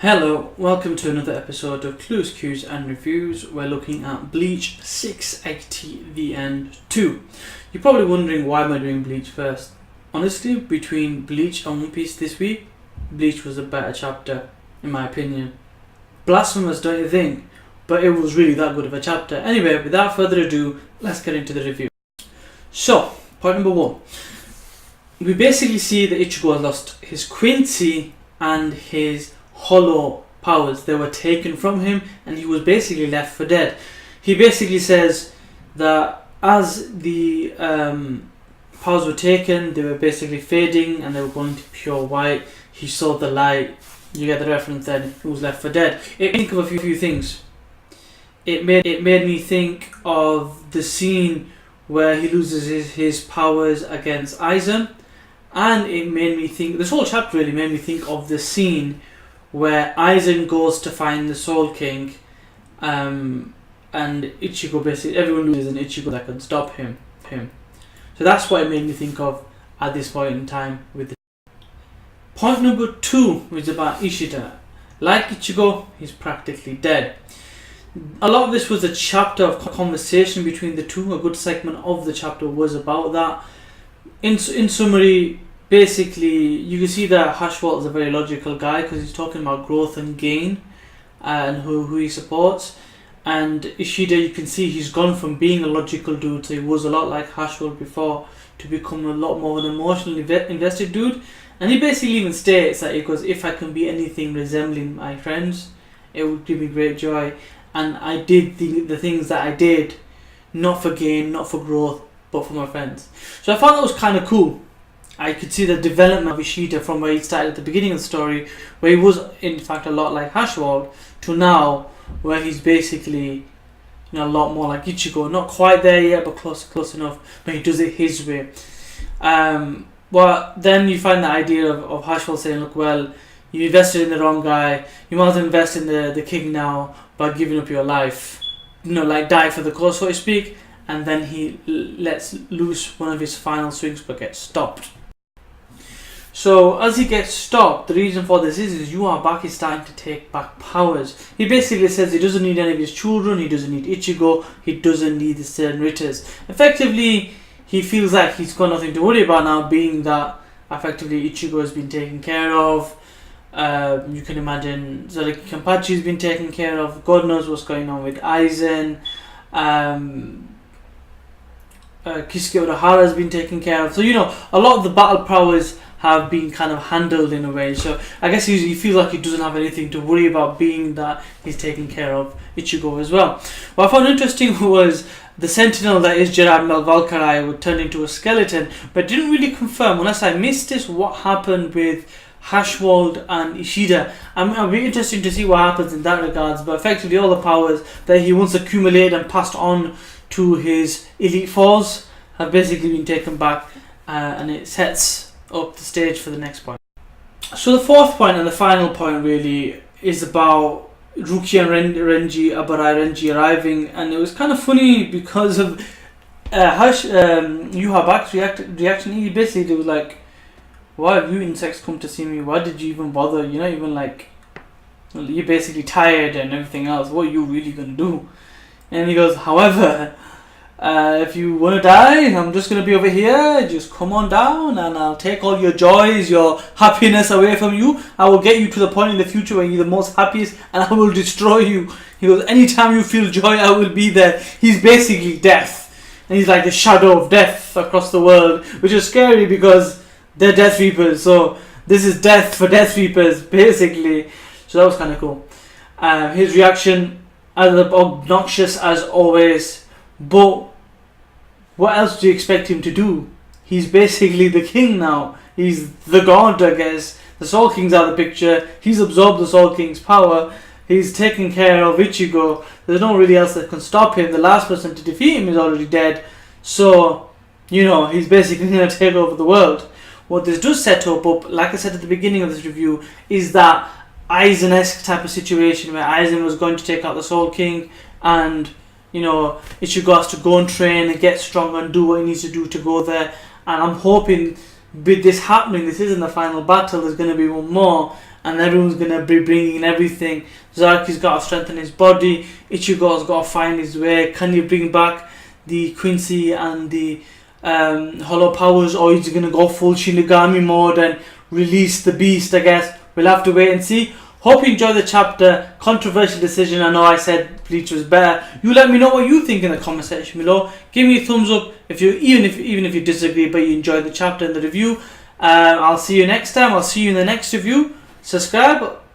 Hello, welcome to another episode of Clues, Cues and Reviews. We're looking at Bleach 680 The End 2. You're probably wondering why am I doing Bleach first. Honestly, between Bleach and One Piece this week, Bleach was a better chapter, in my opinion. Blasphemous, don't you think? But it was really that good of a chapter. Anyway, without further ado, let's get into the review. So, point number 1. We basically see that Ichigo has lost his Quincy and his hollow powers. They were taken from him and he was basically left for dead. He basically says that as the powers were taken, they were basically fading and they were going to pure white. He saw the light. You get the reference then. He was left for dead. It made me think of a few things. It made me think of the scene where he loses his powers against Aizen, and it made me think, this whole chapter really made me think of the scene where Aizen goes to find the Soul King, and Ichigo basically, everyone loses and Ichigo that can stop him. So that's what it made me think of at this point in time. With the point number 2 is about Ishida. Like Ichigo, he's practically dead. A lot of this was a chapter of conversation between the two. A good segment of the chapter was about that. In summary, basically, you can see that Hashwalt is a very logical guy because he's talking about growth and gain and who he supports. And Ishida, you can see he's gone from being a logical dude, so he was a lot like Hashwalt before, to become a lot more of an emotionally invested dude. And he basically even states that he goes, if I can be anything resembling my friends, it would give me great joy. And I did the things that I did, not for gain, not for growth, but for my friends. So I thought that was kind of cool. I could see the development of Ishida from where he started at the beginning of the story, where he was in fact a lot like Hashwald, to now where he's basically a lot more like Ichigo. Not quite there yet, but close enough. But he does it his way. Well, then you find the idea of Hashwald saying, look, well, you invested in the wrong guy. You might as well invest in the king now by giving up your life. Like die for the cause, so to speak. And then he lets loose one of his final swings but gets stopped. So as he gets stopped, the reason for this is Yhwach is starting to take back powers. He basically says he doesn't need any of his children, he doesn't need Ichigo, he doesn't need the Senritas. Effectively, he feels like he's got nothing to worry about now, being that effectively Ichigo has been taken care of. You can imagine Zaraki Kenpachi has been taken care of. God knows what's going on with Aizen. Kisuke Urahara has been taken care of. So a lot of the battle powers have been kind of handled in a way. So I guess he feels like he doesn't have anything to worry about, being that he's taking care of Ichigo as well. What I found interesting was the sentinel that is Gerard Melvalkarai would turn into a skeleton, but didn't really confirm, unless I missed this, what happened with Hashwald and Ishida. It'll be interesting to see what happens in that regards, but effectively all the powers that he once accumulated and passed on to his Elite Fours have basically been taken back, and it sets up the stage for the next point. So the fourth point and the final point really is about Ruki and Renji arriving, and it was kind of funny because of Yhwach's reaction. He basically was like, why have you insects come to see me? Why did you even bother? You're not even you're basically tired and everything else. What are you really going to do? And he goes, however, if you want to die, I'm just going to be over here. Just come on down and I'll take all your joys, your happiness away from you. I will get you to the point in the future where you're the most happiest and I will destroy you. He goes, anytime you feel joy, I will be there. He's basically death. And he's like the shadow of death across the world, which is scary because they're Death Reapers. So this is death for Death Reapers, basically. So that was kind of cool. His reaction, as obnoxious as always, but what else do you expect him to do? He's basically the king now. He's the god, I guess. The Soul King's out of the picture. He's absorbed the Soul King's power. He's taking care of Ichigo. There's no really else that can stop him. The last person to defeat him is already dead. So, he's basically going to take over the world. What this does set up, like I said at the beginning of this review, is that Aizen-esque type of situation where Aizen was going to take out the Soul King, and Ichigo has to go and train and get strong and do what he needs to do to go there. And I'm hoping with this happening, this isn't the final battle, there's going to be one more, and everyone's gonna be bringing in everything. Zaki's got to strengthen his body. Ichigo's got to find his way. Can you bring back the Quincy and the Hollow Powers, or is he gonna go full Shinigami mode and release the beast? I guess we'll have to wait and see. Hope you enjoyed the chapter. Controversial decision. I know I said Bleach was better. You let me know what you think in the comment section below. Give me a thumbs up if you even if you disagree, but you enjoyed the chapter and the review. I'll see you next time. I'll see you in the next review. Subscribe.